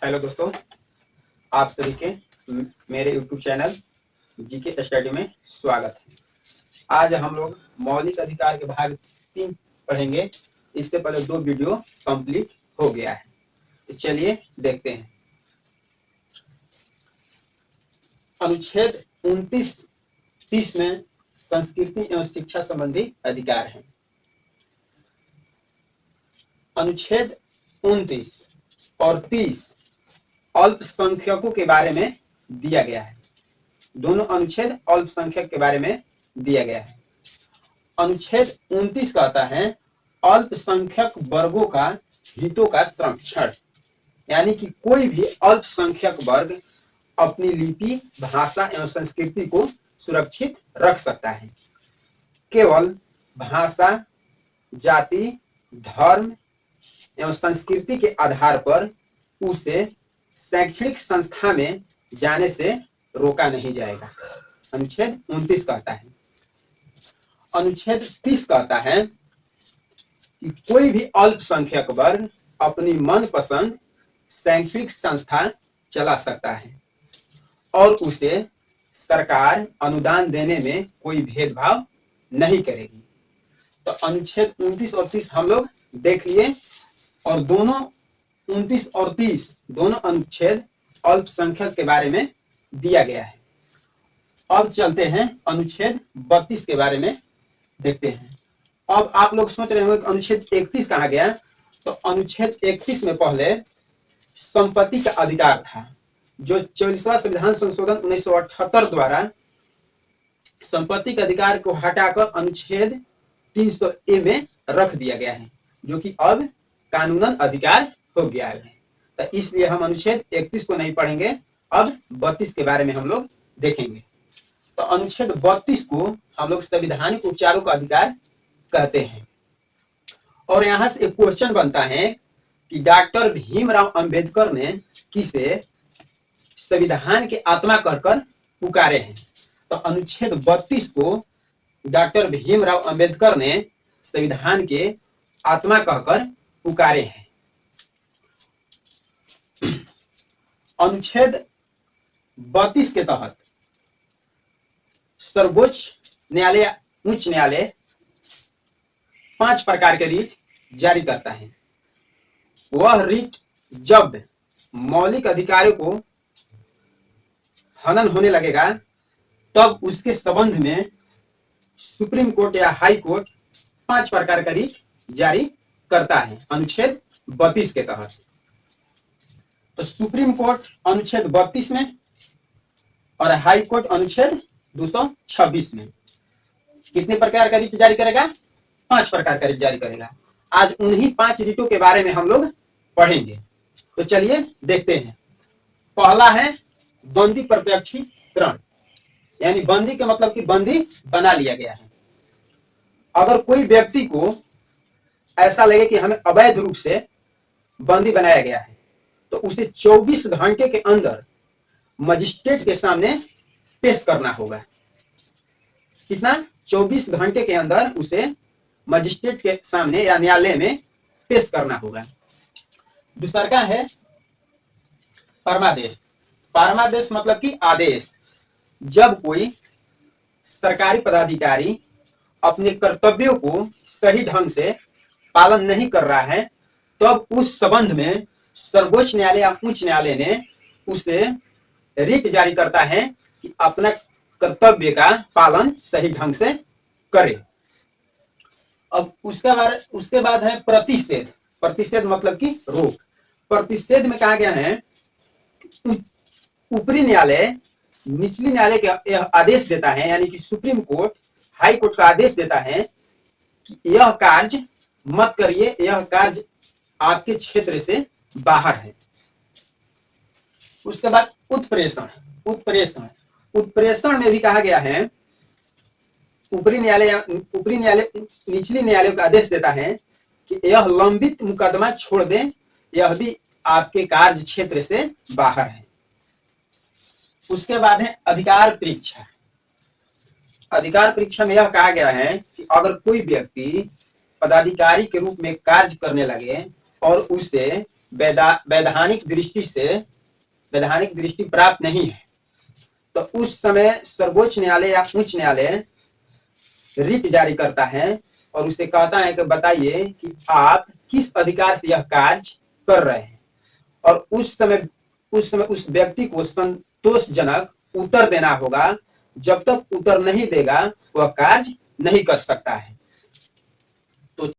Hello दोस्तों, आप सभी के मेरे YouTube चैनल जीके स्टडी में स्वागत है। आज हम लोग मौलिक अधिकार के भाग 3 पढ़ेंगे। इससे पहले 2 वीडियो कंप्लीट हो गया है, तो चलिए देखते हैं। अनुच्छेद 29-30 में संस्कृति एवं शिक्षा संबंधी अधिकार है। अनुच्छेद 29 और 30 अल्पसंख्यकों के बारे में दिया गया है। दोनों अनुच्छेद अल्पसंख्यक के बारे में दिया गया है। अनुच्छेद 29 कहता है अल्पसंख्यक वर्गों का हितों का संरक्षण, यानी कि कोई भी अल्पसंख्यक वर्ग अपनी लिपि, भाषा एवं संस्कृति को सुरक्षित रख सकता है। केवल भाषा, जाति, धर्म एवं संस्कृति के आधार पर उसे शैक्षणिक संस्था में जाने से रोका नहीं जाएगा। अनुच्छेद 29 कहता है। अनुच्छेद 30 कहता है कि कोई भी अल्पसंख्यक वर्ग अपनी मनपसंद शैक्षणिक संस्था चला सकता है और उसे सरकार अनुदान देने में कोई भेदभाव नहीं करेगी। तो अनुच्छेद 29 और 30 हम लोग देख लिए, और दोनों 29 और 30 दोनों अनुच्छेद अल्पसंख्यक के बारे में दिया गया है। अब चलते हैं अनुच्छेद 32 के बारे में देखते हैं। अब आप लोग सोच रहे होंगे कि अनुच्छेद 31 कहाँ गया। तो अनुच्छेद 31 में पहले संपत्ति का अधिकार था, जो 44वां संविधान संशोधन 1978 द्वारा संपत्ति के अधिकार को हटाकर अनुच्छेद 300A में रख दिया गया है, जो कि अब कानूनन अधिकार हो गया है। तो इसलिए हम अनुच्छेद 31 को नहीं पढ़ेंगे, अब 32 के बारे में हम लोग देखेंगे। तो अनुच्छेद 32 को हम लोग संवैधानिक उपचारों का अधिकार कहते हैं। और यहां से एक क्वेश्चन बनता है कि डॉक्टर भीमराव अंबेडकर ने किसे संविधान के आत्मा कहकर पुकारे हैं। तो अनुच्छेद 32 को डॉक्टर भीमराव अंबेडकर ने संविधान के आत्मा कहकर पुकारे हैं। अनुच्छेद 32 के तहत सर्वोच्च न्यायालय, उच्च न्यायालय 5 प्रकार के रिट जारी करता है। वह रिट जब मौलिक अधिकारों को हनन होने लगेगा तब उसके संबंध में सुप्रीम कोर्ट या हाई कोर्ट 5 प्रकार का रिट जारी करता है अनुच्छेद 32 के तहत। तो सुप्रीम कोर्ट अनुच्छेद 32 में और हाई कोर्ट अनुच्छेद 226 में कितने प्रकार का रिट जारी करेगा? 5 प्रकार का रिट जारी करेगा। आज उन्हीं 5 रिटों के बारे में हम लोग पढ़ेंगे। तो चलिए देखते हैं। पहला है बंदी प्रत्यक्षीकरण, यानी बंदी का मतलब कि बंदी बना लिया गया है। अगर कोई व्यक्ति को ऐसा लगे कि हमें अवैध रूप से बंदी बनाया गया है, तो उसे 24 घंटे के अंदर मजिस्ट्रेट के सामने पेश करना होगा। कितना? 24 घंटे के अंदर उसे मजिस्ट्रेट के सामने या न्यायालय में पेश करना होगा। दूसरा है परमादेश। परमादेश मतलब कि आदेश। जब कोई सरकारी पदाधिकारी अपने कर्तव्यों को सही ढंग से पालन नहीं कर रहा है, तब उस संबंध में सर्वोच्च न्यायालय या उच्च न्यायालय ने उसे रिट जारी करता है कि अपना कर्तव्य का पालन सही ढंग से करे। अब उसके बाद है प्रतिषेध। प्रतिषेध मतलब कि रोक। प्रतिषेध में कहा गया है ऊपरी न्यायालय निचली न्यायालय के यह आदेश देता है, यानी कि सुप्रीम कोर्ट हाई कोर्ट का आदेश देता है कि यह कार्य मत करिए, यह कार्य आपके क्षेत्र से बाहर है। उसके बाद उत्प्रेषण। उत्प्रेषण उत्प्रेषण में भी कहा गया है ऊपरी न्यायालय निचली न्यायालय का आदेश देता है कि यह लंबित मुकदमा छोड़ दें, यह भी आपके कार्य क्षेत्र से बाहर है। उसके बाद है अधिकार परीक्षा। अधिकार परीक्षा में यह कहा गया है कि अगर कोई व्यक्ति पदाधिकारी के रूप में कार्य करने लगे और उसे वैधानिक दृष्टि प्राप्त नहीं है, तो उस समय सर्वोच्च न्यायालय या उच्च न्यायालय रिट जारी करता है और उसे कहता है कि बताइए कि आप किस अधिकार से यह कार्य कर रहे हैं, और उस समय उस व्यक्ति को संतोषजनक उत्तर देना होगा। जब तक उत्तर नहीं देगा वह कार्य नहीं कर सकता है।